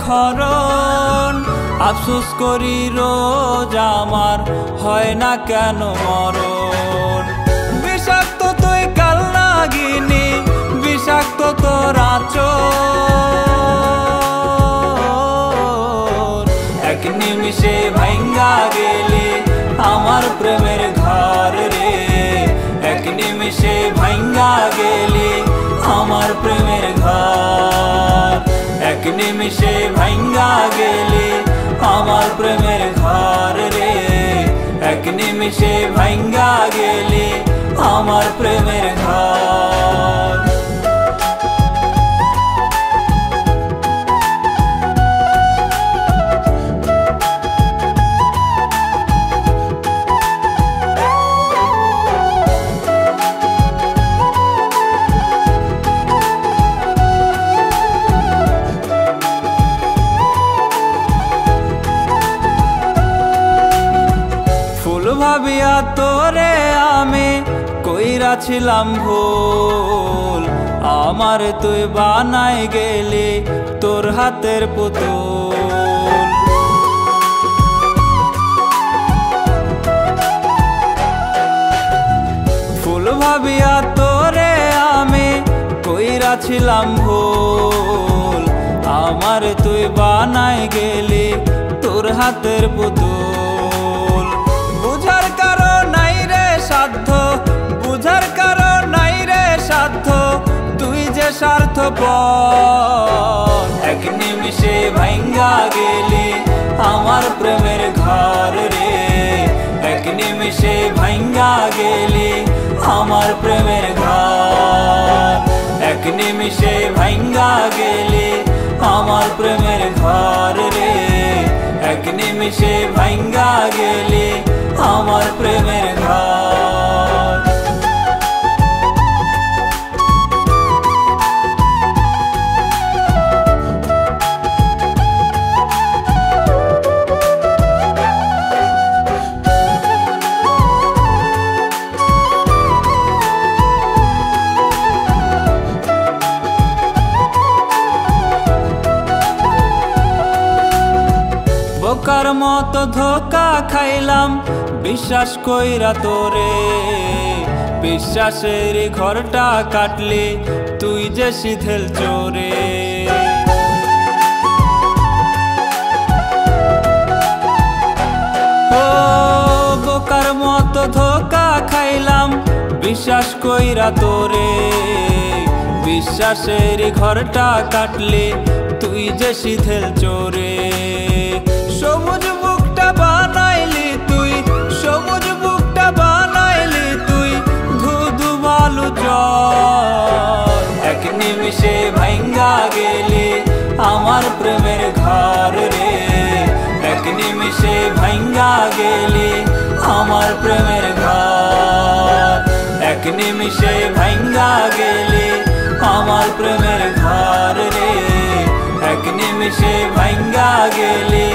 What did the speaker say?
হরণ। আফসোস করি রোজ আমার হয় না কেন মরণ। বিষাক্ত তুই কাল নাগিনি, বিষাক্ত তোর আচর। এক নিমিষে ভাঙ্গা গেলি আমার প্রেমের ঘর রে। এক নিমিষে ভাঙ্গা গেলি আমার প্রেমের ঘর। এক নিমিষে ভাঙ্গা গেলি আমার প্রেমের ঘর রে। এক নিমিষে ভাঙ্গা গেলি আমার প্রেমের ঘর। ভাবিয়া তোরে আমি কইরাছিলাম ভুল, আমার তুই বানাই গেলি তোর হাতের পুতুল। ফুল ভাবিয়া তোরে আমি কইরাছিলাম ভুল, আমার তুই বানাই গেলি তোর হাতের পুতুল। বুঝার কারণ নাই রে সাধ্য, বুঝার কারণ নাই রে সাধ্য, তুই যে স্বার্থপর। এক নিমিষে ভাঙ্গা গেলি আমার প্রেমের ঘর রে। এক নিমিষে ভাঙ্গা গেলি আমার প্রেমের ঘর। এক নিমিষে ভাঙ্গা গেলি আমার প্রেমের ঘর রে। এক নিমিষে ভাঙ্গা গেলি আমার প্রেমের ঘর। বোকার মতো ধোকা খাইলাম বিশ্বাস কইরা তোরে। বিশ্বাসের ঘরটা কাটলি তুই যে শিথিল চোরে। ও বোকার মতো ধোকা খাইলাম বিশ্বাস কইরা তোরে। বিশ্বাসের ঘরটা কাটলি তুই যে শিথিল চোরে। সবুজ বুকটা বানাইলি তুই, সবুজ বুকটা বানাইলি তুই ধুধু বালু জল। এক নিমিষে ভাঙ্গা গেলি আমার প্রেমের ঘর রে। এক নিমিষে ভাঙ্গা গেলি আমার প্রেমের ঘর। এক নিমিষে ভাঙ্গা গেলি আমার প্রেমের ঘর রে। এক নিমিষে ভাঙ্গা গেলি